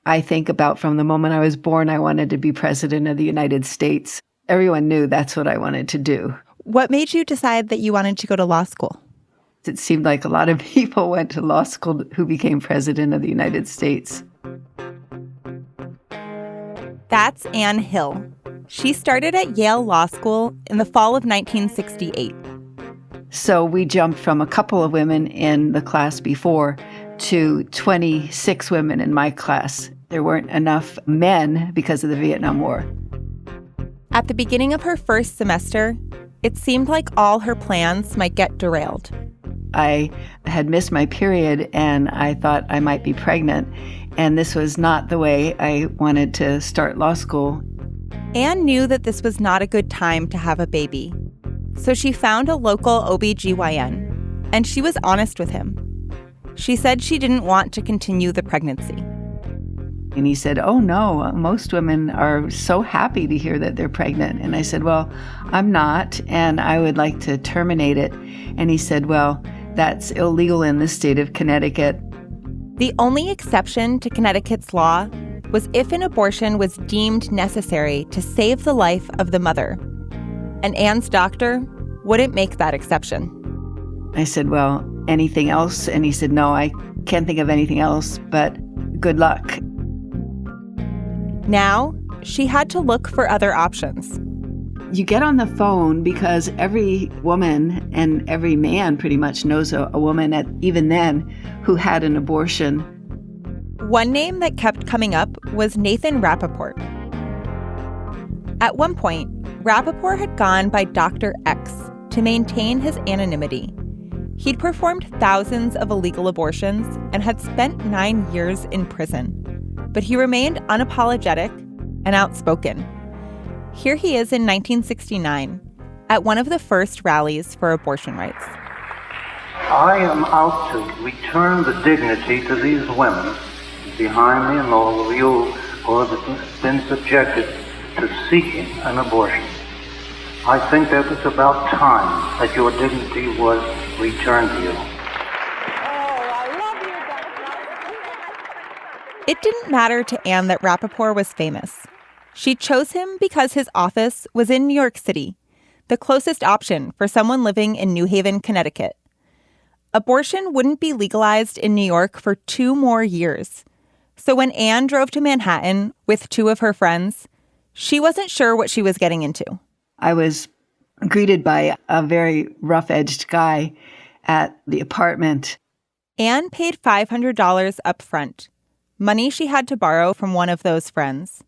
I think about from the moment I was born, I wanted to be president of the United States. Everyone knew that's what I wanted to do. What made you decide that you wanted to go to law school? It seemed like a lot of people went to law school who became president of the United States. That's Anne Hill. She started at Yale Law School in the fall of 1968. So we jumped from a couple of women in the class before to 26 women in my class. There weren't enough men because of the Vietnam War. At the beginning of her first semester, it seemed like all her plans might get derailed. I had missed my period and I thought I might be pregnant. And this was not the way I wanted to start law school. Anne knew that this was not a good time to have a baby. So she found a local OB/GYN, and she was honest with him. She said she didn't want to continue the pregnancy. And he said, oh no, most women are so happy to hear that they're pregnant. And I said, well, I'm not, and I would like to terminate it. And he said, well, that's illegal in the state of Connecticut. The only exception to Connecticut's law was if an abortion was deemed necessary to save the life of the mother. And Anne's doctor wouldn't make that exception. I said, well, anything else? And he said, no, I can't think of anything else, but good luck. Now, she had to look for other options. You get on the phone because every woman and every man pretty much knows a woman, even then, who had an abortion. One name that kept coming up was Nathan Rappaport. At one point, Rappaport had gone by Dr. X to maintain his anonymity. He'd performed thousands of illegal abortions and had spent 9 years in prison. But he remained unapologetic and outspoken. Here he is in 1969 at one of the first rallies for abortion rights. I am out to return the dignity to these women behind me and all of you who have been subjected to seeking an abortion. I think that it's about time that your dignity was returned to you. It didn't matter to Anne that Rappaport was famous. She chose him because his office was in New York City, the closest option for someone living in New Haven, Connecticut. Abortion wouldn't be legalized in New York for 2 more years. So when Anne drove to Manhattan with 2 of her friends, she wasn't sure what she was getting into. I was greeted by a very rough-edged guy at the apartment. Anne paid $500 up front, money she had to borrow from one of those friends.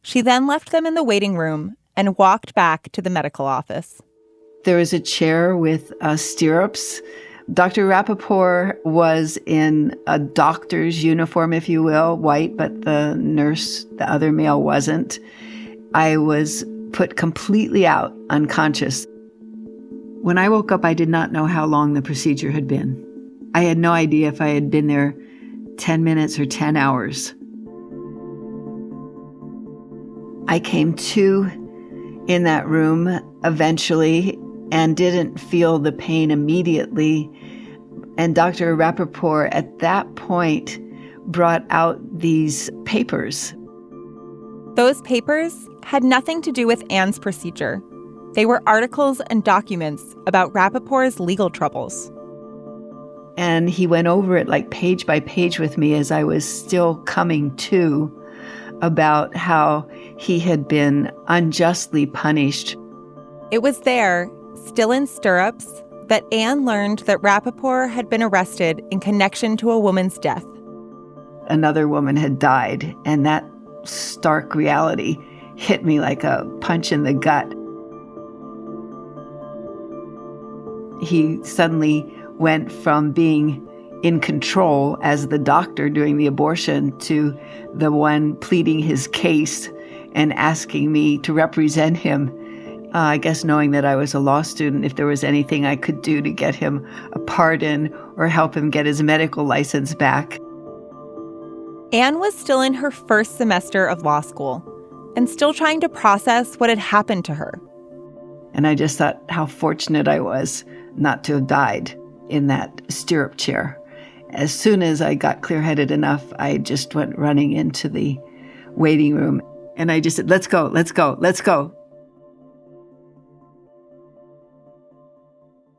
She then left them in the waiting room and walked back to the medical office. There was a chair with stirrups. Dr. Rappaport was in a doctor's uniform, if you will, white, but the nurse, the other male, wasn't. I was put completely out, unconscious. When I woke up, I did not know how long the procedure had been. I had no idea if I had been there 10 minutes or 10 hours. I came to in that room eventually and didn't feel the pain immediately. And Dr. Rappaport at that point brought out these papers. Those papers had nothing to do with Anne's procedure. They were articles and documents about Rappaport's legal troubles. And he went over it like page by page with me as I was still coming to, about how he had been unjustly punished. It was there, still in stirrups, that Anne learned that Rappaport had been arrested in connection to a woman's death. Another woman had died, and that stark reality hit me like a punch in the gut. He suddenly went from being in control as the doctor doing the abortion to the one pleading his case and asking me to represent him. I guess knowing that I was a law student, if there was anything I could do to get him a pardon or help him get his medical license back. Anne was still in her first semester of law school and still trying to process what had happened to her. And I just thought how fortunate I was not to have died in that stirrup chair. As soon as I got clear-headed enough, I just went running into the waiting room. And I just said, let's go, let's go, let's go.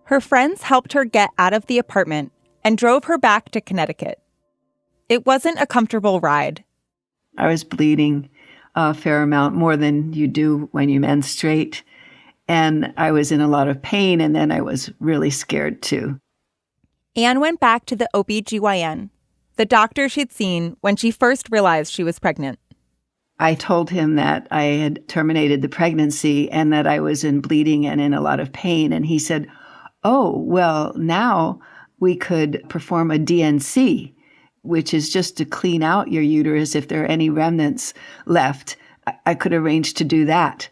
Her friends helped her get out of the apartment and drove her back to Connecticut. It wasn't a comfortable ride. I was bleeding a fair amount, more than you do when you menstruate. And I was in a lot of pain, and then I was really scared too. Anne went back to the OBGYN, the doctor she'd seen when she first realized she was pregnant. I told him that I had terminated the pregnancy and that I was in bleeding and in a lot of pain. And he said, oh, well, now we could perform a DNC, which is just to clean out your uterus if there are any remnants left. I could arrange to do that.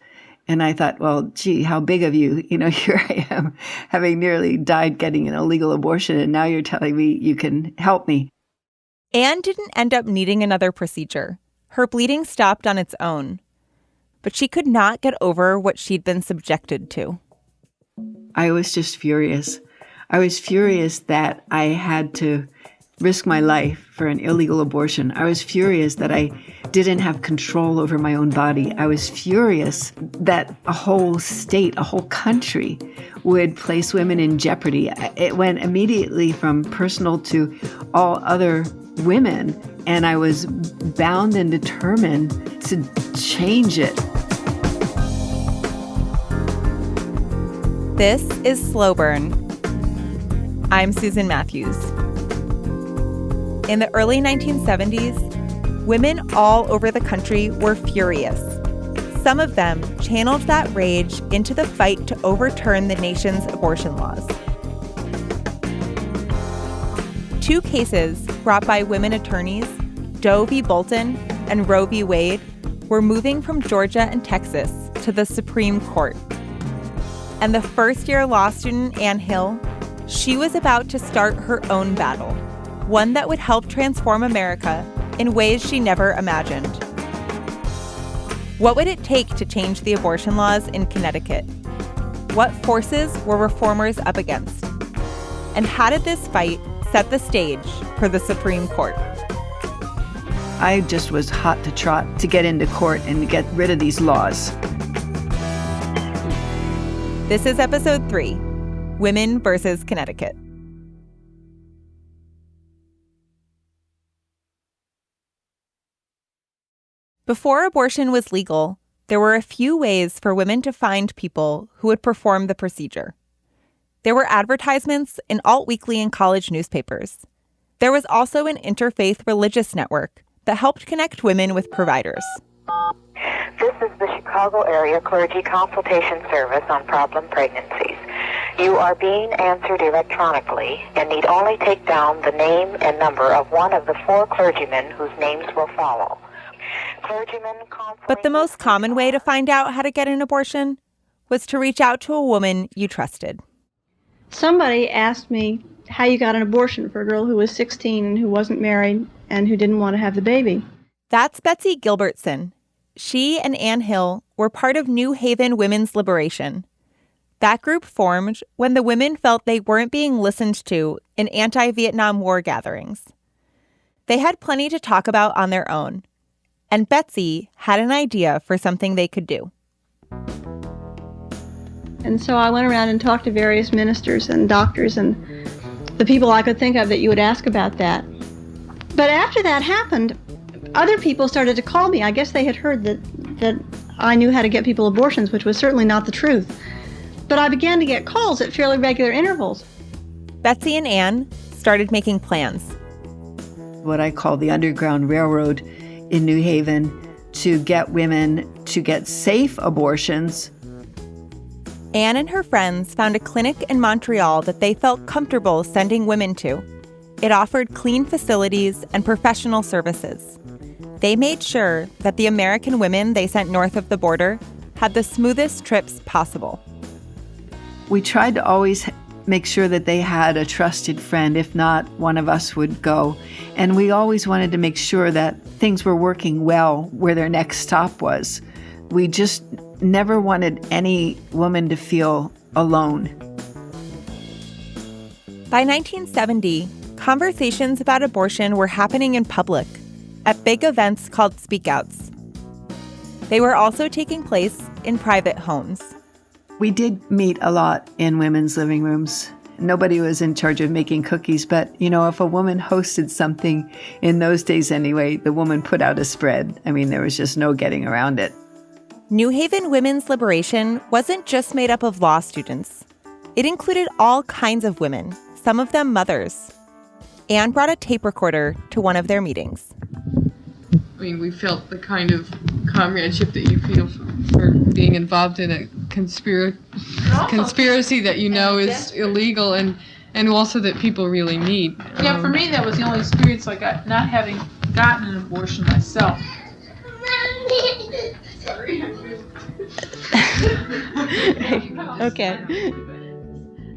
And I thought, well, gee, how big of you? You know, here I am, having nearly died getting an illegal abortion, and now you're telling me you can help me. Anne didn't end up needing another procedure. Her bleeding stopped on its own. But she could not get over what she'd been subjected to. I was just furious. I was furious that I had to risk my life for an illegal abortion. I was furious that I didn't have control over my own body. I was furious that a whole state, a whole country would place women in jeopardy. It went immediately from personal to all other women, and I was bound and determined to change it. This is Slow Burn. I'm Susan Matthews. In the early 1970s, women all over the country were furious. Some of them channeled that rage into the fight to overturn the nation's abortion laws. Two cases brought by women attorneys, Doe v. Bolton and Roe v. Wade, were moving from Georgia and Texas to the Supreme Court. And the first-year law student, Anne Hill, she was about to start her own battle, one that would help transform America in ways she never imagined. What would it take to change the abortion laws in Connecticut? What forces were reformers up against? And how did this fight set the stage for the Supreme Court? I just was hot to trot to get into court and to get rid of these laws. This is episode 3, Women versus Connecticut. Before abortion was legal, there were a few ways for women to find people who would perform the procedure. There were advertisements in alt weekly and college newspapers. There was also an interfaith religious network that helped connect women with providers. This is the Chicago Area Clergy Consultation Service on problem pregnancies. You are being answered electronically and need only take down the name and number of one of the 4 clergymen whose names will follow. But the most common way to find out how to get an abortion was to reach out to a woman you trusted. Somebody asked me how you got an abortion for a girl who was 16 and who wasn't married and who didn't want to have the baby. That's Betsy Gilbertson. She and Anne Hill were part of New Haven Women's Liberation. That group formed when the women felt they weren't being listened to in anti-Vietnam War gatherings. They had plenty to talk about on their own, and Betsy had an idea for something they could do. And so I went around and talked to various ministers and doctors and the people I could think of that you would ask about that. But after that happened, other people started to call me. I guess they had heard that I knew how to get people abortions, which was certainly not the truth. But I began to get calls at fairly regular intervals. Betsy and Anne started making plans. What I call the Underground Railroad in New Haven to get women to get safe abortions. Anne and her friends found a clinic in Montreal that they felt comfortable sending women to. It offered clean facilities and professional services. They made sure that the American women they sent north of the border had the smoothest trips possible. We tried to always make sure that they had a trusted friend. If not, one of us would go. And we always wanted to make sure that things were working well where their next stop was. We just never wanted any woman to feel alone. By 1970, conversations about abortion were happening in public, at big events called speakouts. They were also taking place in private homes. We did meet a lot in women's living rooms. Nobody was in charge of making cookies, but, if a woman hosted something, in those days anyway, the woman put out a spread. There was just no getting around it. New Haven Women's Liberation wasn't just made up of law students. It included all kinds of women, some of them mothers. Anne brought a tape recorder to one of their meetings. We felt the kind of comradeship that you feel for being involved in a conspiracy that is illegal and also that people really need. Yeah, for me that was the only experience I got, not having gotten an abortion myself. Sorry. Okay.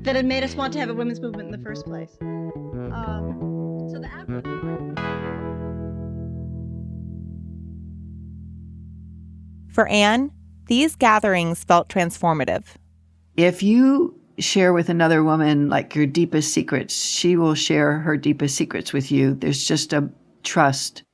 That it made us want to have a women's movement in the first place. For Anne, these gatherings felt transformative. If you share with another woman like your deepest secrets, she will share her deepest secrets with you. There's just a trust.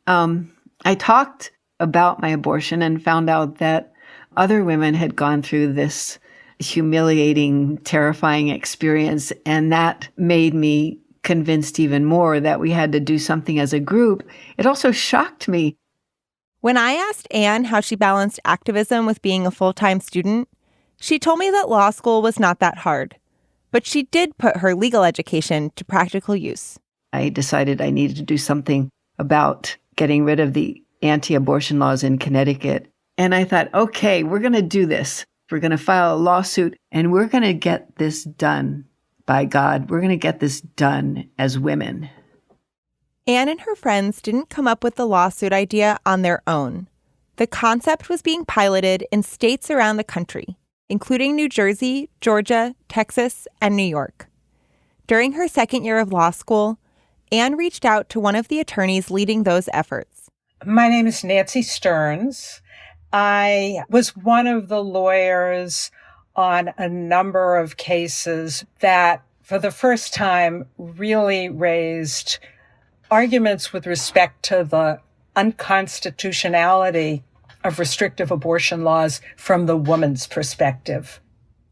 I talked about my abortion and found out that other women had gone through this humiliating, terrifying experience, and that made me convinced even more that we had to do something as a group. It also shocked me. When I asked Anne how she balanced activism with being a full-time student, she told me that law school was not that hard, but she did put her legal education to practical use. I decided I needed to do something about getting rid of the anti-abortion laws in Connecticut. And I thought, okay, we're going to do this. We're going to file a lawsuit, and we're going to get this done. By God, we're going to get this done as women. Anne and her friends didn't come up with the lawsuit idea on their own. The concept was being piloted in states around the country, including New Jersey, Georgia, Texas, and New York. During her second year of law school, Anne reached out to one of the attorneys leading those efforts. My name is Nancy Stearns. I was one of the lawyers on a number of cases that, for the first time, really raised arguments with respect to the unconstitutionality of restrictive abortion laws from the woman's perspective.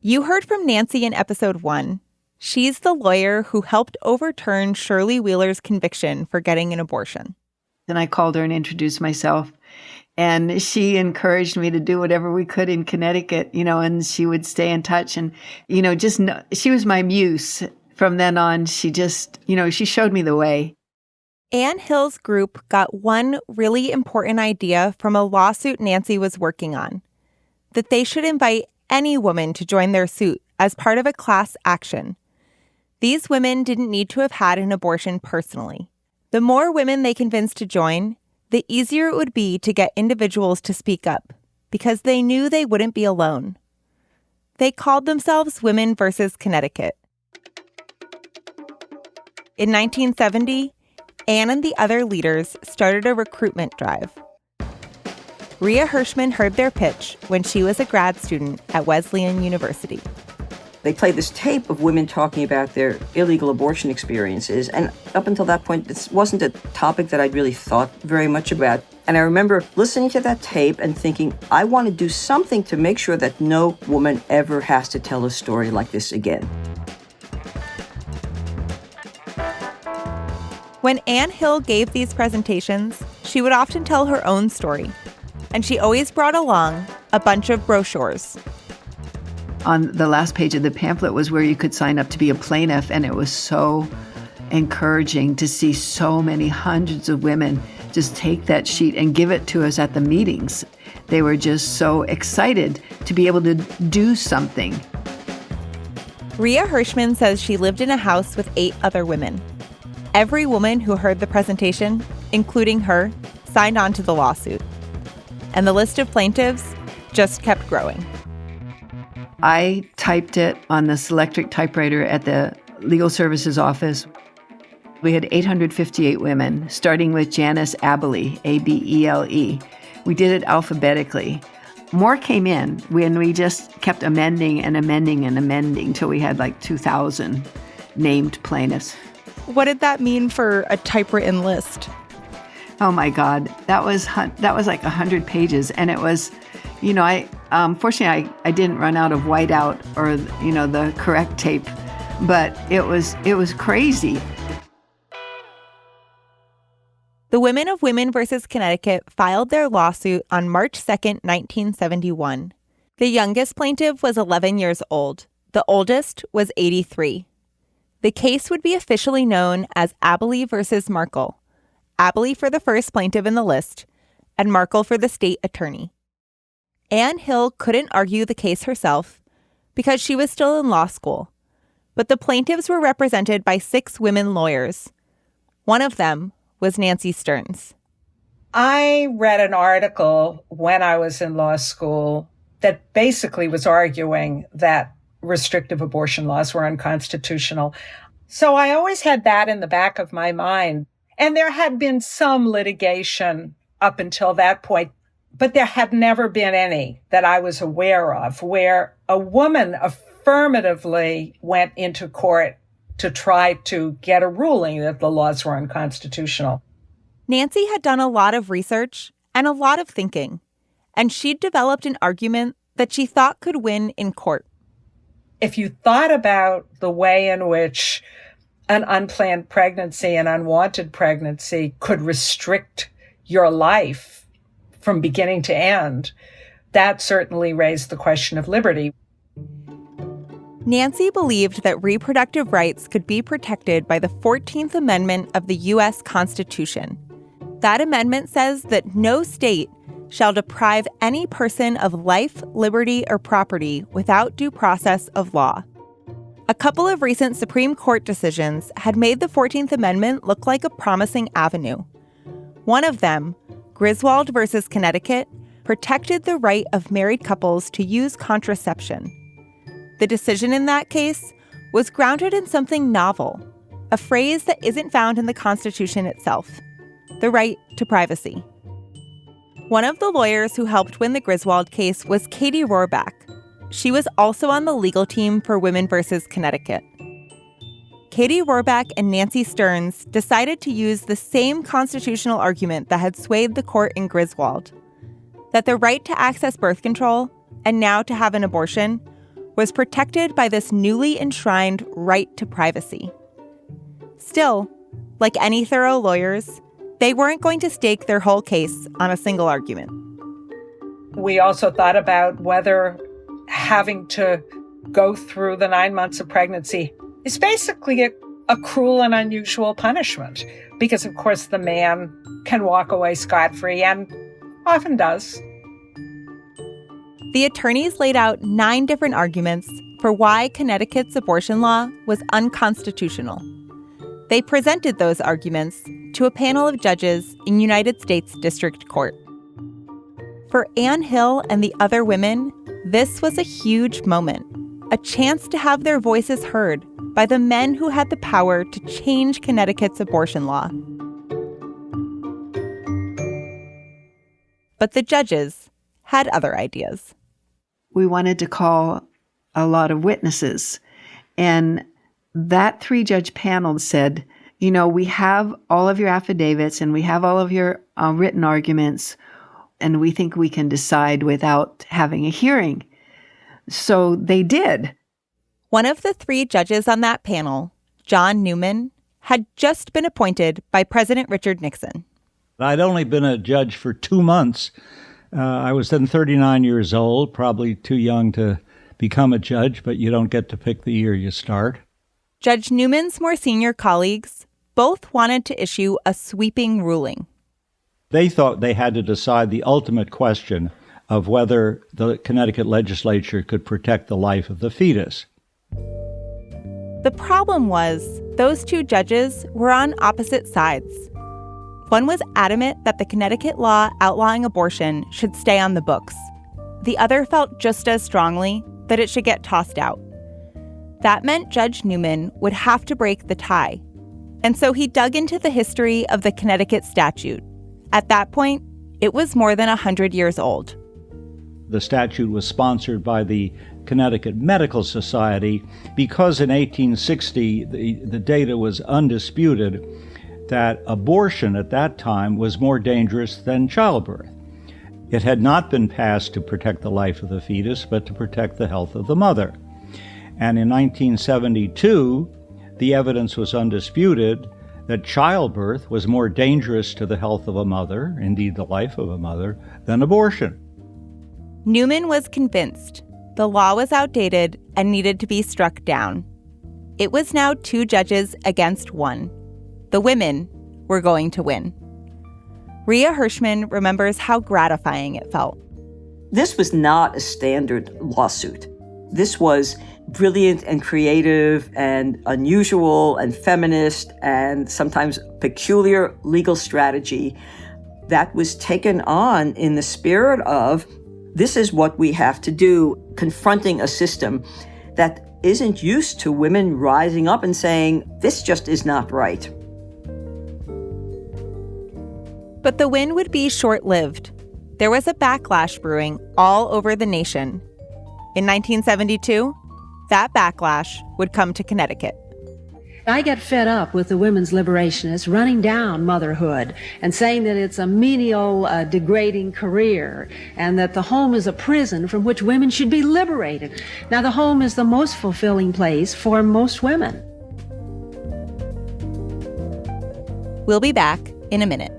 You heard from Nancy in episode 1. She's the lawyer who helped overturn Shirley Wheeler's conviction for getting an abortion. And I called her and introduced myself. And she encouraged me to do whatever we could in Connecticut, and she would stay in touch. And, she was my muse. From then on, she just, she showed me the way. Anne Hill's group got one really important idea from a lawsuit Nancy was working on, that they should invite any woman to join their suit as part of a class action. These women didn't need to have had an abortion personally. The more women they convinced to join, the easier it would be to get individuals to speak up, because they knew they wouldn't be alone. They called themselves Women versus Connecticut. In 1970, Anne and the other leaders started a recruitment drive. Rhea Hirschman heard their pitch when she was a grad student at Wesleyan University. They played this tape of women talking about their illegal abortion experiences, and up until that point, this wasn't a topic that I'd really thought very much about. And I remember listening to that tape and thinking, I want to do something to make sure that no woman ever has to tell a story like this again. When Anne Hill gave these presentations, she would often tell her own story, and she always brought along a bunch of brochures. On the last page of the pamphlet was where you could sign up to be a plaintiff, and it was so encouraging to see so many hundreds of women just take that sheet and give it to us at the meetings. They were just so excited to be able to do something. Rhea Hirschman says she lived in a house with 8 other women. Every woman who heard the presentation, including her, signed on to the lawsuit. And the list of plaintiffs just kept growing. I typed it on this electric typewriter at the Legal Services office. We had 858 women, starting with Janice Abele, A-B-E-L-E. We did it alphabetically. More came in when we just kept amending and amending and amending till we had like 2,000 named plaintiffs. what did that mean for a typewritten list? Oh my God, that was like 100 pages, and it was, fortunately I didn't run out of whiteout or the correct tape, but it was crazy. The women of Women versus Connecticut filed their lawsuit on March 2nd, 1971. The youngest plaintiff was 11 years old. The oldest was 83. The case would be officially known as Abiley versus Markle. Abiley for the first plaintiff in the list, and Markle for the state attorney. Anne Hill couldn't argue the case herself because she was still in law school, but the plaintiffs were represented by 6 women lawyers. One of them was Nancy Stearns. I read an article when I was in law school that basically was arguing that restrictive abortion laws were unconstitutional. So I always had that in the back of my mind. And there had been some litigation up until that point, but there had never been any that I was aware of where a woman affirmatively went into court to try to get a ruling that the laws were unconstitutional. Nancy had done a lot of research and a lot of thinking, and she'd developed an argument that she thought could win in court. If you thought about the way in which an unplanned pregnancy, an unwanted pregnancy could restrict your life from beginning to end, that certainly raised the question of liberty. Nancy believed that reproductive rights could be protected by the 14th Amendment of the U.S. Constitution. That amendment says that no state shall deprive any person of life, liberty, or property without due process of law. A couple of recent Supreme Court decisions had made the 14th Amendment look like a promising avenue. One of them, Griswold versus Connecticut, protected the right of married couples to use contraception. The decision in that case was grounded in something novel, a phrase that isn't found in the Constitution itself, the right to privacy. One of the lawyers who helped win the Griswold case was Katie Rohrbach. She was also on the legal team for Women versus Connecticut. Katie Rohrbach and Nancy Stearns decided to use the same constitutional argument that had swayed the court in Griswold, that the right to access birth control, and now to have an abortion, was protected by this newly enshrined right to privacy. Still, like any thorough lawyers, they weren't going to stake their whole case on a single argument. We also thought about whether having to go through the 9 months of pregnancy is basically a cruel and unusual punishment, because, of course, the man can walk away scot-free and often does. The attorneys laid out 9 different arguments for why Connecticut's abortion law was unconstitutional. They presented those arguments to a panel of judges in United States District Court. For Anne Hill and the other women, this was a huge moment, a chance to have their voices heard by the men who had the power to change Connecticut's abortion law. But the judges had other ideas. We wanted to call a lot of witnesses, and that 3-judge panel said, we have all of your affidavits and we have all of your written arguments, and we think we can decide without having a hearing. So they did. One of the 3 judges on that panel, John Newman, had just been appointed by President Richard Nixon. I'd only been a judge for 2 months. I was then 39 years old, probably too young to become a judge, but you don't get to pick the year you start. Judge Newman's more senior colleagues both wanted to issue a sweeping ruling. They thought they had to decide the ultimate question of whether the Connecticut legislature could protect the life of the fetus. The problem was those 2 judges were on opposite sides. One was adamant that the Connecticut law outlawing abortion should stay on the books. The other felt just as strongly that it should get tossed out. That meant Judge Newman would have to break the tie. And so he dug into the history of the Connecticut statute. At that point, it was more than 100 years old. The statute was sponsored by the Connecticut Medical Society, because in 1860 the data was undisputed that abortion at that time was more dangerous than childbirth. It had not been passed to protect the life of the fetus, but to protect the health of the mother. And in 1972, the evidence was undisputed that childbirth was more dangerous to the health of a mother, indeed the life of a mother, than abortion. Newman was convinced the law was outdated and needed to be struck down. It was now 2 judges against 1. The women were going to win. Rhea Hirschman remembers how gratifying it felt. This was not a standard lawsuit. This was brilliant and creative and unusual and feminist and sometimes peculiar legal strategy that was taken on in the spirit of, this is what we have to do, confronting a system that isn't used to women rising up and saying, this just is not right. But the win would be short-lived. There was a backlash brewing all over the nation. In 1972, that backlash would come to Connecticut. I get fed up with the women's liberationists running down motherhood and saying that it's a menial, degrading career and that the home is a prison from which women should be liberated. Now, the home is the most fulfilling place for most women. We'll be back in a minute.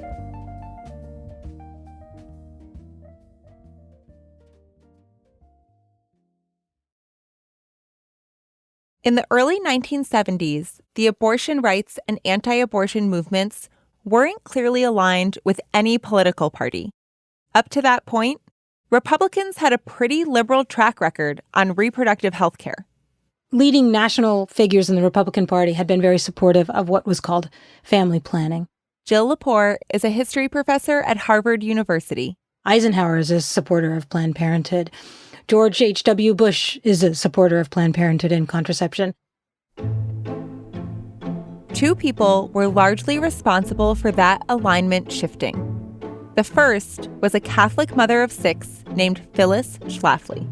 In the early 1970s, the abortion rights and anti-abortion movements weren't clearly aligned with any political party. Up to that point, Republicans had a pretty liberal track record on reproductive health care. Leading national figures in the Republican Party had been very supportive of what was called family planning. Jill Lepore is a history professor at Harvard University. Eisenhower is a supporter of Planned Parenthood. George H.W. Bush is a supporter of Planned Parenthood and contraception. 2 people were largely responsible for that alignment shifting. The first was a Catholic mother of 6 named Phyllis Schlafly.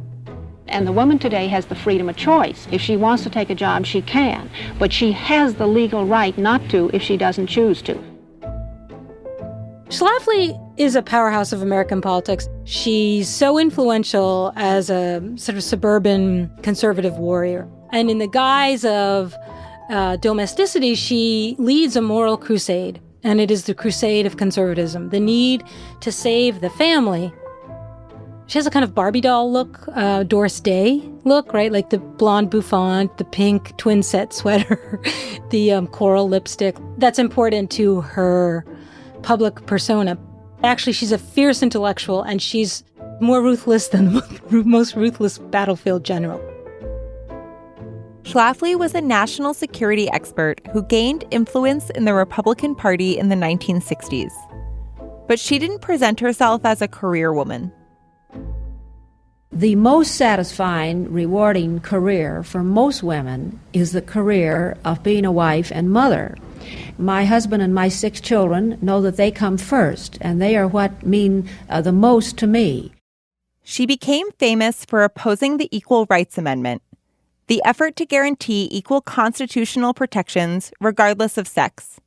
And the woman today has the freedom of choice. If she wants to take a job, she can. But she has the legal right not to if she doesn't choose to. Schlafly is a powerhouse of American politics. She's so influential as a sort of suburban conservative warrior. And in the guise of domesticity, she leads a moral crusade. And it is the crusade of conservatism, the need to save the family. She has a kind of Barbie doll look, Doris Day look, right? Like the blonde bouffant, the pink twin set sweater, the coral lipstick. That's important to her public persona. Actually, she's a fierce intellectual, and she's more ruthless than the most ruthless battlefield general. Schlafly was a national security expert who gained influence in the Republican Party in the 1960s. But she didn't present herself as a career woman. The most satisfying, rewarding career for most women is the career of being a wife and mother. My husband and my 6 children know that they come first, and they are what mean the most to me. She became famous for opposing the Equal Rights Amendment, the effort to guarantee equal constitutional protections regardless of sex.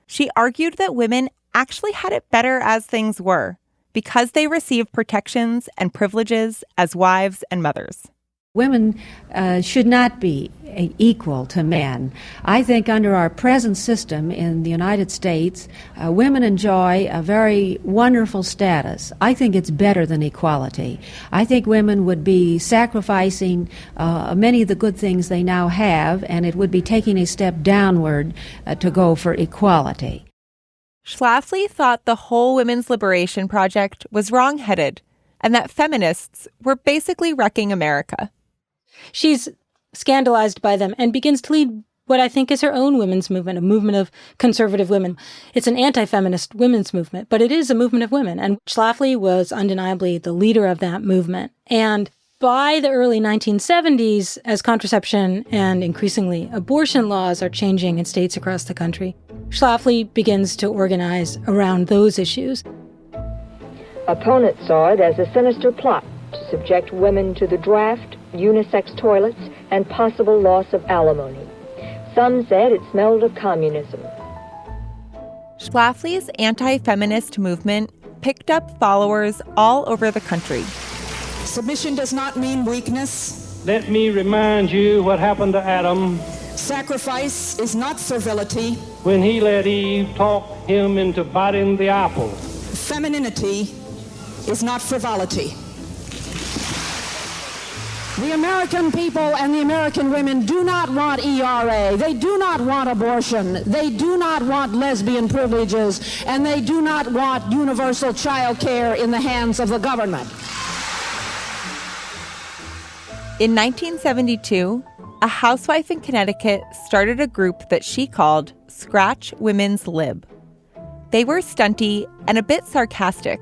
She argued that women actually had it better as things were, because they received protections and privileges as wives and mothers. Women should not be equal to men. I think under our present system in the United States, women enjoy a very wonderful status. I think it's better than equality. I think women would be sacrificing many of the good things they now have, and it would be taking a step downward to go for equality. Schlafly thought the whole women's liberation project was wrong-headed and that feminists were basically wrecking America. She's scandalized by them and begins to lead what I think is her own women's movement, a movement of conservative women. It's an anti-feminist women's movement, but it is a movement of women. And Schlafly was undeniably the leader of that movement. And by the early 1970s, as contraception and increasingly abortion laws are changing in states across the country, Schlafly begins to organize around those issues. Opponents saw it as a sinister plot to subject women to the draft unisex toilets, and possible loss of alimony. Some said it smelled of communism. Schlafly's anti-feminist movement picked up followers all over the country. Submission does not mean weakness. Let me remind you what happened to Adam. Sacrifice is not servility. When he let Eve talk him into biting the apple. Femininity is not frivolity. The American people and the American women do not want ERA. They do not want abortion. They do not want lesbian privileges. And they do not want universal child care in the hands of the government. In 1972, a housewife in Connecticut started a group that she called Scratch Women's Lib. They were stunty and a bit sarcastic.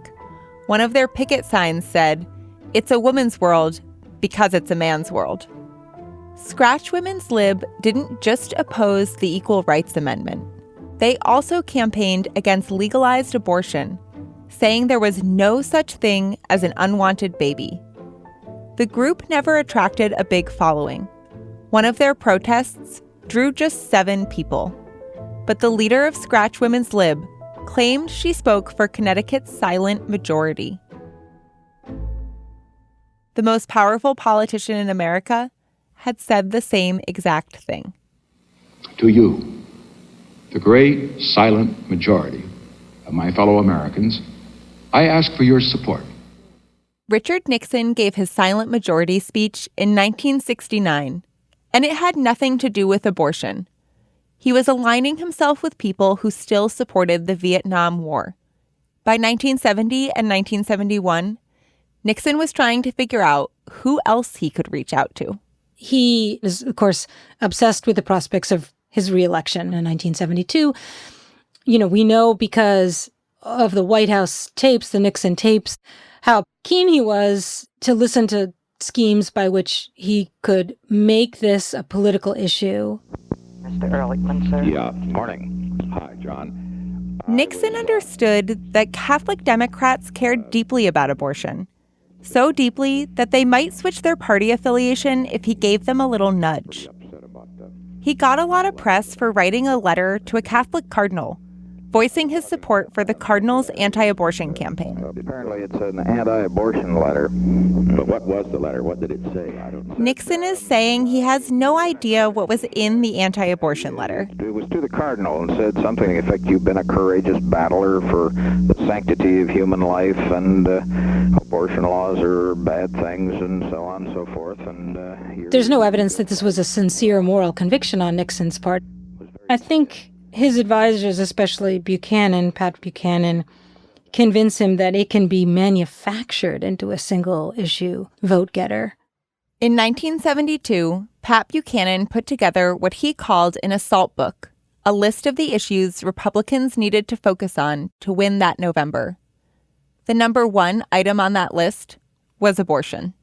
One of their picket signs said, "It's a woman's world because it's a man's world." Scratch Women's Lib didn't just oppose the Equal Rights Amendment. They also campaigned against legalized abortion, saying there was no such thing as an unwanted baby. The group never attracted a big following. One of their protests drew just 7 people. But the leader of Scratch Women's Lib claimed she spoke for Connecticut's silent majority. The most powerful politician in America had said the same exact thing. To you, the great silent majority of my fellow Americans, I ask for your support. Richard Nixon gave his silent majority speech in 1969, and it had nothing to do with abortion. He was aligning himself with people who still supported the Vietnam War. By 1970 and 1971, Nixon was trying to figure out who else he could reach out to. He is, of course, obsessed with the prospects of his reelection in 1972. We know because of the White House tapes, the Nixon tapes, how keen he was to listen to schemes by which he could make this a political issue. Mr. Ehrlichman, sir. Yeah, morning. Hi, John. Nixon understood that Catholic Democrats cared deeply about abortion. So deeply that they might switch their party affiliation if he gave them a little nudge. He got a lot of press for writing a letter to a Catholic cardinal, voicing his support for the cardinal's anti-abortion campaign. Apparently it's an anti-abortion letter. But what was the letter? What did it say? I don't know. Nixon is saying he has no idea what was in the anti-abortion letter. It was to the cardinal and said something to the effect, "You've been a courageous battler for the sanctity of human life, and abortion laws are bad things," and so on and so forth. And there's no evidence that this was a sincere moral conviction on Nixon's part. I think his advisors, especially Pat Buchanan, convince him that it can be manufactured into a single-issue vote-getter. In 1972, Pat Buchanan put together what he called an assault book, a list of the issues Republicans needed to focus on to win that November. The number 1 item on that list was abortion.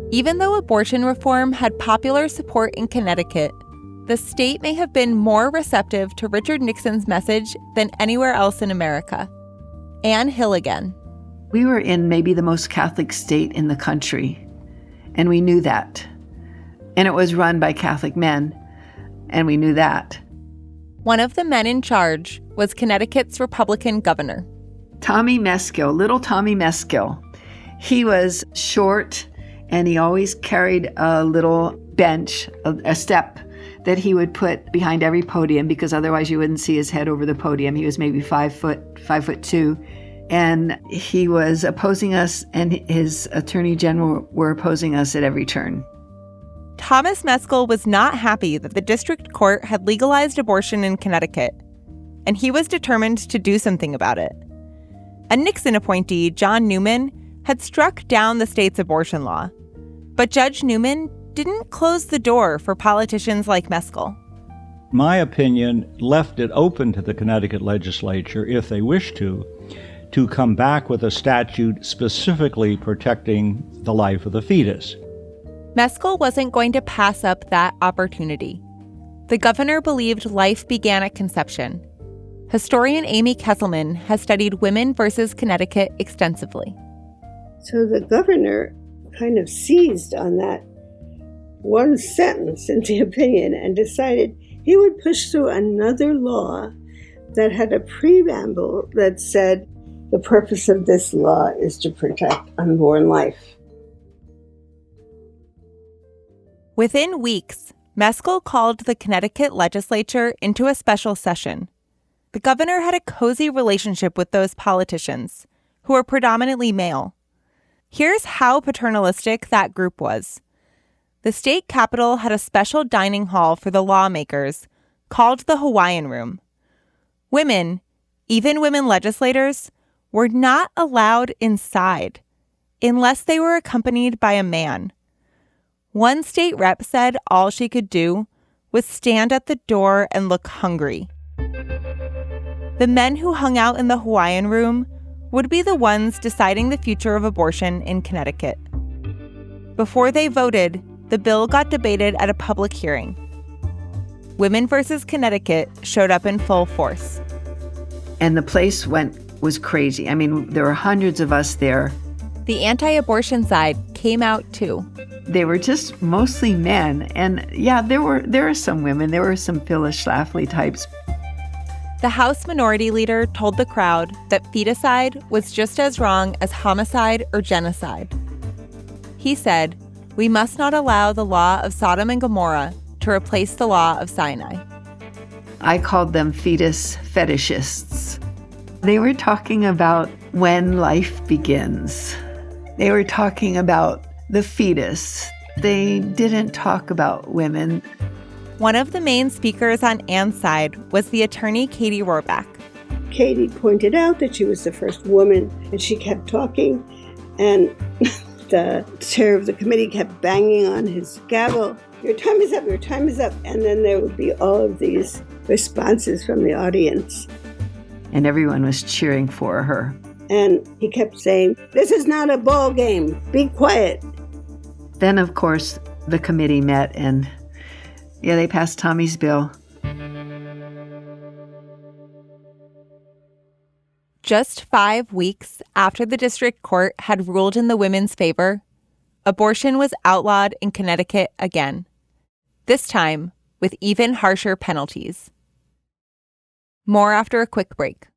Even though abortion reform had popular support in Connecticut, the state may have been more receptive to Richard Nixon's message than anywhere else in America. Ann Hilligan. We were in maybe the most Catholic state in the country, and we knew that. And it was run by Catholic men, and we knew that. One of the men in charge was Connecticut's Republican governor. Tommy Meskill, little Tommy Meskill. He was short, and he always carried a little bench, a step that he would put behind every podium because otherwise you wouldn't see his head over the podium. He was maybe 5'2", and he was opposing us, and his attorney general were opposing us at every turn. Thomas Meskill was not happy that the district court had legalized abortion in Connecticut, and he was determined to do something about it. A Nixon appointee, John Newman, had struck down the state's abortion law, but Judge Newman didn't close the door for politicians like Meskill. My opinion left it open to the Connecticut legislature, if they wish to come back with a statute specifically protecting the life of the fetus. Meskill wasn't going to pass up that opportunity. The governor believed life began at conception. Historian Amy Kesselman has studied women versus Connecticut extensively. So the governor kind of seized on that one sentence in the opinion and decided he would push through another law that had a preamble that said the purpose of this law is to protect unborn life. Within weeks, Meskel called the Connecticut legislature into a special session. The governor had a cozy relationship with those politicians, who were predominantly male. Here's how paternalistic that group was. The state capitol had a special dining hall for the lawmakers called the Hawaiian Room. Women, even women legislators, were not allowed inside unless they were accompanied by a man. One state rep said all she could do was stand at the door and look hungry. The men who hung out in the Hawaiian Room would be the ones deciding the future of abortion in Connecticut. Before they voted, the bill got debated at a public hearing. Women versus Connecticut showed up in full force. And the place was crazy. I mean, there were hundreds of us there. The anti-abortion side came out too. They were just mostly men. And yeah, there were some women. There were some Phyllis Schlafly types. The House Minority Leader told the crowd that feticide was just as wrong as homicide or genocide. He said, "We must not allow the law of Sodom and Gomorrah to replace the law of Sinai." I called them fetus fetishists. They were talking about when life begins. They were talking about the fetus. They didn't talk about women. One of the main speakers on Anne's side was the attorney Katie Rohrbach. Katie pointed out that she was the first woman, and she kept talking, and the chair of the committee kept banging on his gavel. Your time is up, your time is up. And then there would be all of these responses from the audience. And everyone was cheering for her. And he kept saying, "This is not a ball game. Be quiet." Then, of course, the committee met and they passed Tommy's bill. Just 5 weeks after the district court had ruled in the women's favor, abortion was outlawed in Connecticut again. This time with even harsher penalties. More after a quick break.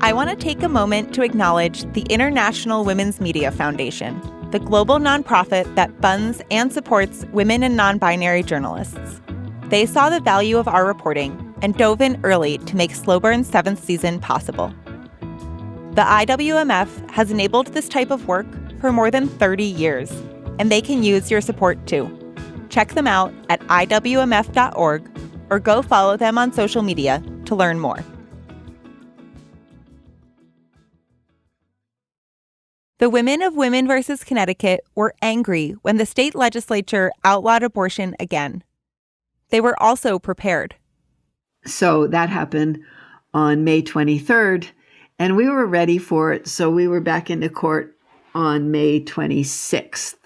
I want to take a moment to acknowledge the International Women's Media Foundation, the global nonprofit that funds and supports women and non-binary journalists. They saw the value of our reporting and dove in early to make Slow Burn's 7th season possible. The IWMF has enabled this type of work for more than 30 years, and they can use your support too. Check them out at IWMF.org or go follow them on social media to learn more. The women of Women versus Connecticut were angry when the state legislature outlawed abortion again. They were also prepared. So that happened on May 23rd, and we were ready for it, so we were back into court on May 26th.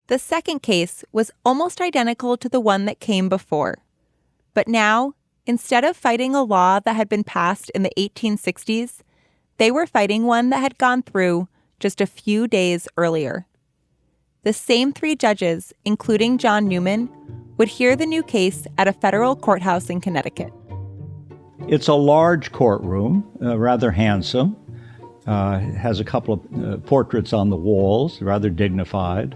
The second case was almost identical to the one that came before. But now, instead of fighting a law that had been passed in the 1860s, they were fighting one that had gone through just a few days earlier. The same 3 judges, including John Newman, would hear the new case at a federal courthouse in Connecticut. It's a large courtroom, rather handsome. It has a couple of portraits on the walls, rather dignified.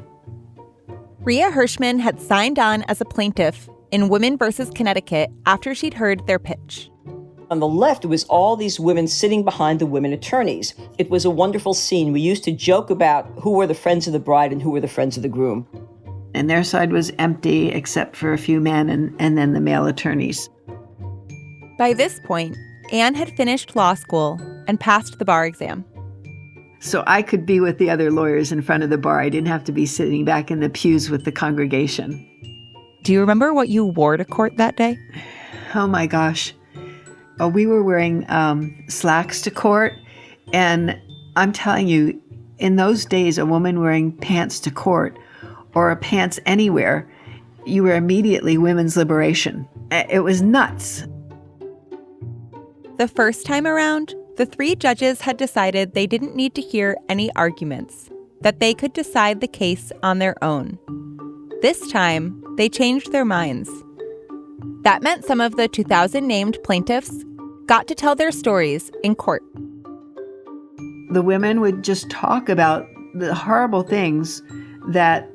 Rhea Hirschman had signed on as a plaintiff in Women versus Connecticut after she'd heard their pitch. On the left, it was all these women sitting behind the women attorneys. It was a wonderful scene. We used to joke about who were the friends of the bride and who were the friends of the groom. And their side was empty except for a few men and then the male attorneys. By this point, Anne had finished law school and passed the bar exam. So I could be with the other lawyers in front of the bar. I didn't have to be sitting back in the pews with the congregation. Do you remember what you wore to court that day? Oh my gosh. We were wearing slacks to court. And I'm telling you, in those days, a woman wearing pants to court or pants anywhere, you were immediately women's liberation. It was nuts. The first time around, the 3 judges had decided they didn't need to hear any arguments, that they could decide the case on their own. This time, they changed their minds. That meant some of the 2,000 named plaintiffs got to tell their stories in court. The women would just talk about the horrible things that,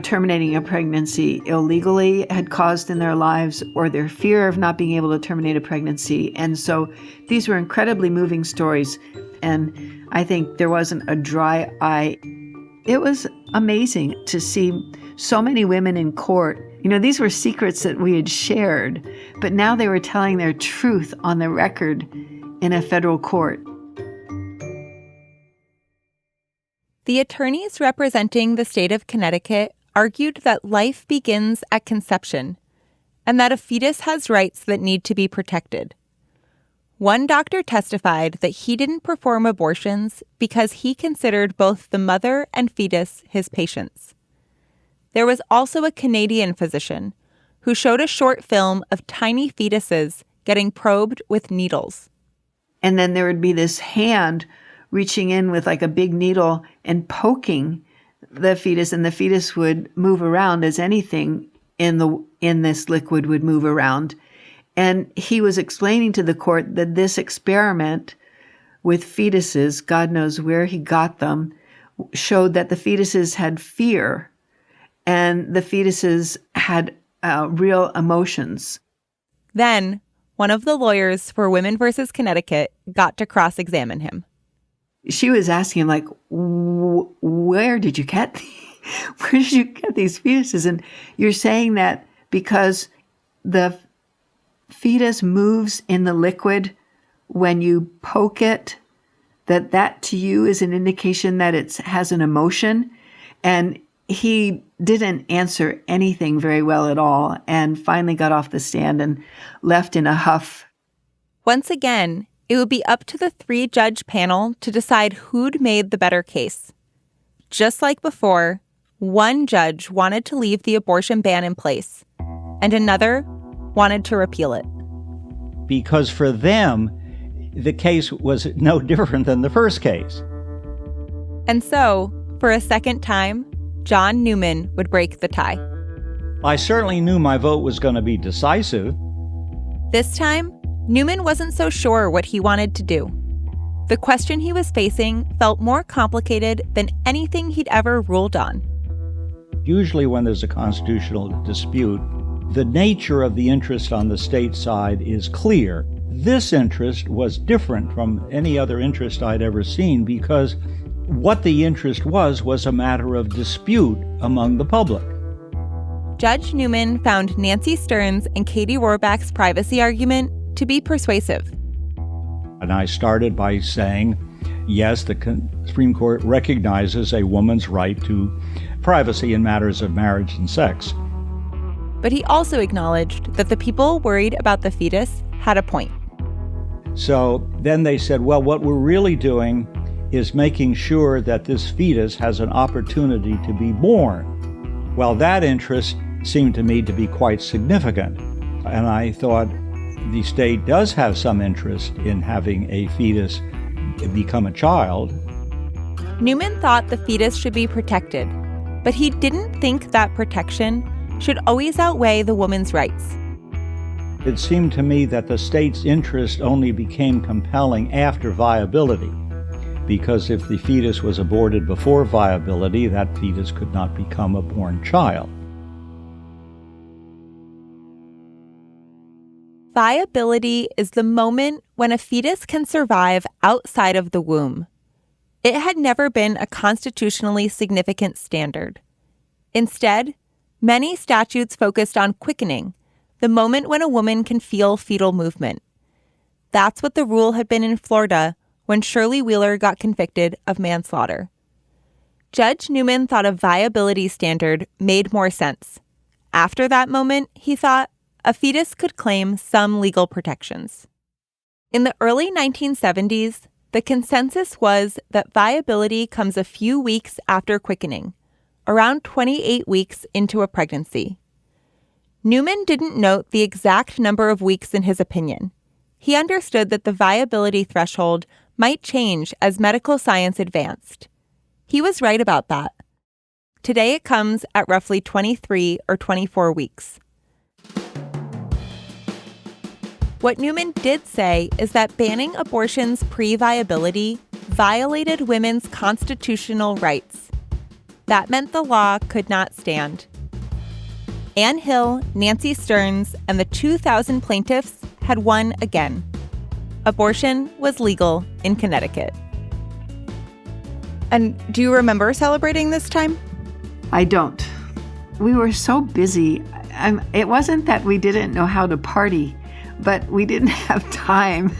terminating a pregnancy illegally had caused in their lives, or their fear of not being able to terminate a pregnancy. And so these were incredibly moving stories. And I think there wasn't a dry eye. It was amazing to see so many women in court. These were secrets that we had shared, but now they were telling their truth on the record in a federal court. The attorneys representing the state of Connecticut argued that life begins at conception and that a fetus has rights that need to be protected. One doctor testified that he didn't perform abortions because he considered both the mother and fetus his patients. There was also a Canadian physician who showed a short film of tiny fetuses getting probed with needles. And then there would be this hand reaching in with like a big needle and poking the fetus, and the fetus would move around as anything in this liquid would move around. And he was explaining to the court that this experiment with fetuses, God knows where he got them, showed that the fetuses had fear and the fetuses had real emotions. Then, one of the lawyers for Women versus Connecticut got to cross-examine him. She was asking him, like, where did you get these fetuses? And you're saying that because the fetus moves in the liquid when you poke it, that to you is an indication that it has an emotion? And he didn't answer anything very well at all, and finally got off the stand and left in a huff. Once again, it would be up to the 3-judge panel to decide who'd made the better case. Just like before, one judge wanted to leave the abortion ban in place, and another wanted to repeal it. Because for them, the case was no different than the first case. And so, for a second time, John Newman would break the tie. I certainly knew my vote was going to be decisive. This time, Newman wasn't so sure what he wanted to do. The question he was facing felt more complicated than anything he'd ever ruled on. Usually when there's a constitutional dispute, the nature of the interest on the state side is clear. This interest was different from any other interest I'd ever seen because what the interest was a matter of dispute among the public. Judge Newman found Nancy Stearns and Katie Rohrbach's privacy argument to be persuasive. And I started by saying, yes, the Supreme Court recognizes a woman's right to privacy in matters of marriage and sex. But he also acknowledged that the people worried about the fetus had a point. So then they said, well, what we're really doing is making sure that this fetus has an opportunity to be born. Well, that interest seemed to me to be quite significant. And I thought the state does have some interest in having a fetus become a child. Newman thought the fetus should be protected, but he didn't think that protection should always outweigh the woman's rights. It seemed to me that the state's interest only became compelling after viability, because if the fetus was aborted before viability, that fetus could not become a born child. Viability is the moment when a fetus can survive outside of the womb. It had never been a constitutionally significant standard. Instead, many statutes focused on quickening, the moment when a woman can feel fetal movement. That's what the rule had been in Florida when Shirley Wheeler got convicted of manslaughter. Judge Newman thought a viability standard made more sense. After that moment, he thought, a fetus could claim some legal protections. In the early 1970s, the consensus was that viability comes a few weeks after quickening, around 28 weeks into a pregnancy. Newman didn't note the exact number of weeks in his opinion. He understood that the viability threshold might change as medical science advanced. He was right about that. Today it comes at roughly 23 or 24 weeks. What Newman did say is that banning abortions pre-viability violated women's constitutional rights. That meant the law could not stand. Ann Hill, Nancy Stearns, and the 2,000 plaintiffs had won again. Abortion was legal in Connecticut. And do you remember celebrating this time? I don't. We were so busy. It wasn't that we didn't know how to party, but we didn't have time.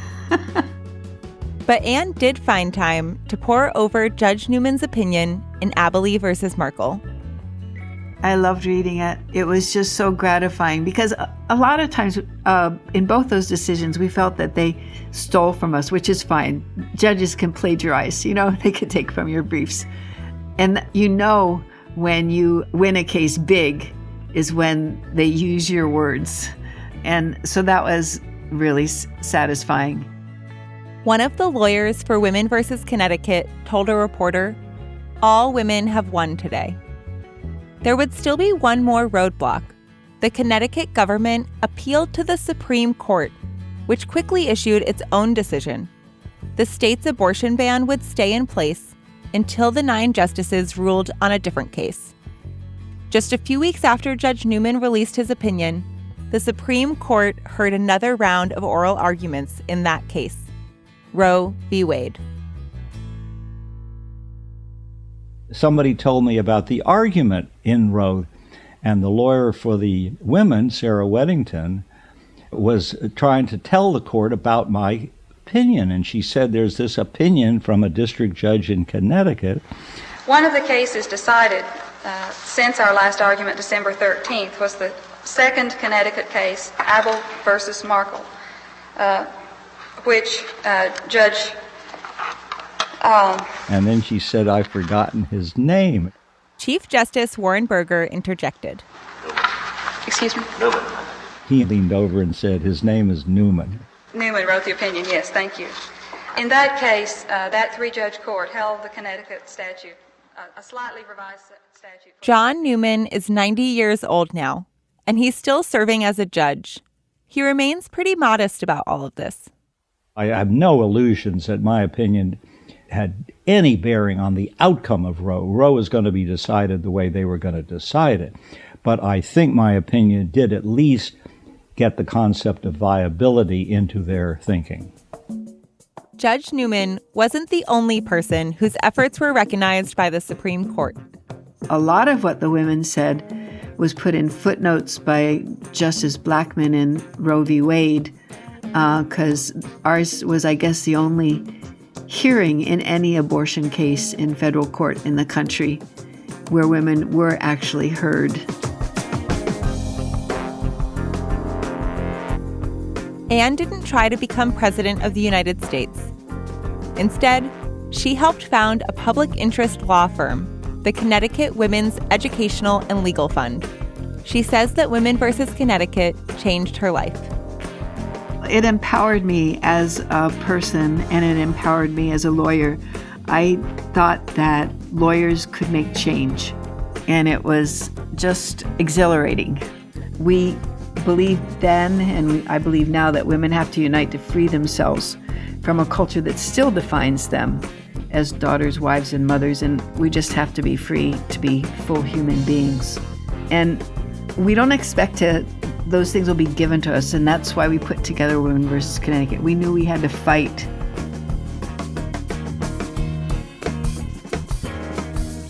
But Anne did find time to pore over Judge Newman's opinion in Abilene versus Markle. I loved reading it. It was just so gratifying because a lot of times in both those decisions, we felt that they stole from us, which is fine. Judges can plagiarize, they could take from your briefs. And when you win a case big is when they use your words. And so that was really satisfying. One of the lawyers for Women versus Connecticut told a reporter, "All women have won today." There would still be one more roadblock. The Connecticut government appealed to the Supreme Court, which quickly issued its own decision. The state's abortion ban would stay in place until the 9 justices ruled on a different case. Just a few weeks after Judge Newman released his opinion, the Supreme Court heard another round of oral arguments in that case, Roe v. Wade. Somebody told me about the argument in Roe, and the lawyer for the women, Sarah Weddington, was trying to tell the court about my opinion, and she said there's this opinion from a district judge in Connecticut. One of the cases decided since our last argument, December 13th, was the second Connecticut case, Abel versus Markle, which Judge... and then she said, I've forgotten his name. Chief Justice Warren Burger interjected. Excuse me? Newman. He leaned over and said, his name is Newman. Newman wrote the opinion, yes, thank you. In that case, that 3-judge court held the Connecticut statute, a slightly revised statute. John Newman is 90 years old now, and he's still serving as a judge. He remains pretty modest about all of this. I have no illusions that my opinion had any bearing on the outcome of Roe. Roe was going to be decided the way they were going to decide it. But I think my opinion did at least get the concept of viability into their thinking. Judge Newman wasn't the only person whose efforts were recognized by the Supreme Court. A lot of what the women said was put in footnotes by Justice Blackmun in Roe v. Wade, because ours was, I guess, the only hearing in any abortion case in federal court in the country where women were actually heard. Anne didn't try to become president of the United States. Instead, she helped found a public interest law firm, the Connecticut Women's Educational and Legal Fund. She says that Women versus Connecticut changed her life. It empowered me as a person, and it empowered me as a lawyer. I thought that lawyers could make change, and it was just exhilarating. We believed then, and I believe now, that women have to unite to free themselves from a culture that still defines them as daughters, wives, and mothers, and we just have to be free to be full human beings. And we don't expect those things will be given to us, and that's why we put together Women versus Connecticut. We knew we had to fight.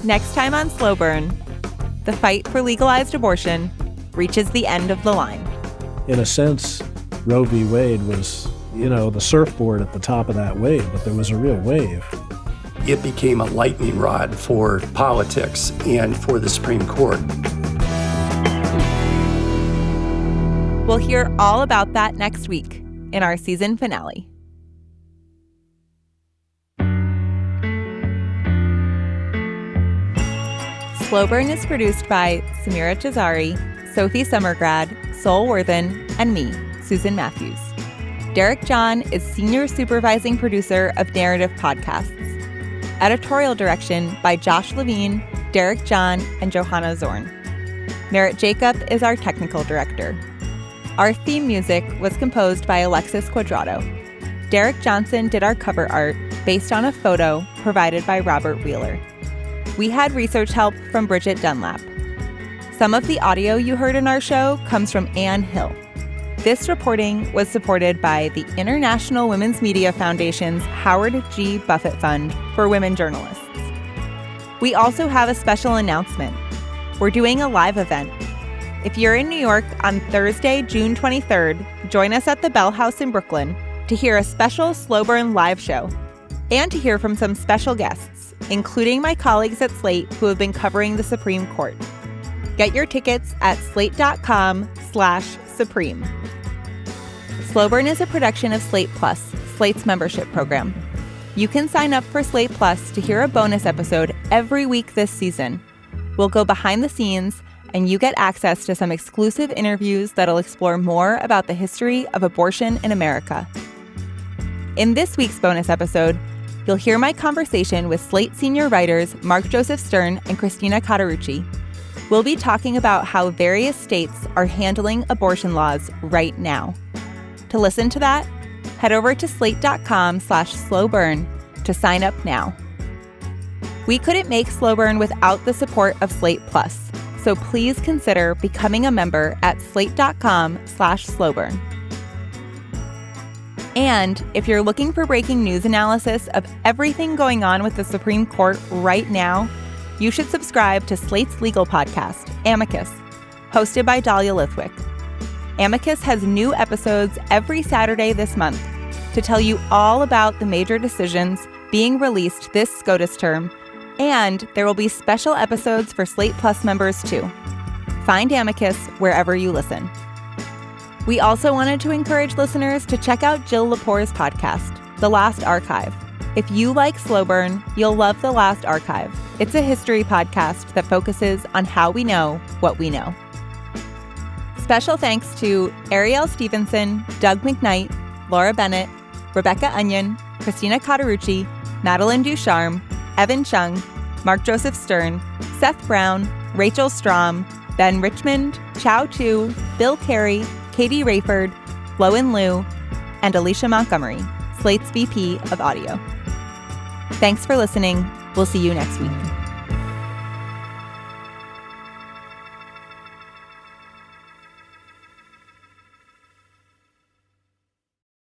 Next time on Slow Burn, the fight for legalized abortion reaches the end of the line. In a sense, Roe v. Wade was, the surfboard at the top of that wave, but there was a real wave. It became a lightning rod for politics and for the Supreme Court. We'll hear all about that next week in our season finale. Slow Burn is produced by Samira Tazari, Sophie Summergrad, Sol Werthan, and me, Susan Matthews. Derreck John is senior supervising producer of Narrative Podcasts. Editorial direction by Josh Levin, Derreck John, and Johanna Zorn. Merritt Jacob is our technical director. Our theme music was composed by Alexis Cuadrado. Derreck Johnson did our cover art based on a photo provided by Robert Wheeler. We had research help from Bridget Dunlap. Some of the audio you heard in our show comes from Anne Hill. This reporting was supported by the International Women's Media Foundation's Howard G. Buffett Fund for Women Journalists. We also have a special announcement. We're doing a live event. If you're in New York on Thursday, June 23rd, join us at the Bell House in Brooklyn to hear a special Slow Burn live show and to hear from some special guests, including my colleagues at Slate who have been covering the Supreme Court. Get your tickets at slate.com/Supreme. Slow Burn is a production of Slate Plus, Slate's membership program. You can sign up for Slate Plus to hear a bonus episode every week this season. We'll go behind the scenes, and you get access to some exclusive interviews that'll explore more about the history of abortion in America. In this week's bonus episode, you'll hear my conversation with Slate senior writers Mark Joseph Stern and Christina Cauterucci. We'll be talking about how various states are handling abortion laws right now. To listen to that, head over to slate.com/slowburn to sign up now. We couldn't make Slow Burn without the support of Slate Plus, so please consider becoming a member at slate.com/slowburn. And if you're looking for breaking news analysis of everything going on with the Supreme Court right now, you should subscribe to Slate's legal podcast, Amicus, hosted by Dahlia Lithwick. Amicus has new episodes every Saturday this month to tell you all about the major decisions being released this SCOTUS term, and there will be special episodes for Slate Plus members too. Find Amicus wherever you listen. We also wanted to encourage listeners to check out Jill Lepore's podcast, The Last Archive. If you like Slow Burn, you'll love The Last Archive. It's a history podcast that focuses on how we know what we know. Special thanks to Ariel Stevenson, Doug McKnight, Laura Bennett, Rebecca Onion, Christina Cauterucci, Madeline Ducharme, Evan Chung, Mark Joseph Stern, Seth Brown, Rachel Strom, Ben Richmond, Chow Tu, Bill Carey, Katie Rayford, Loan Liu, and Alicia Montgomery, Slate's VP of Audio. Thanks for listening. We'll see you next week.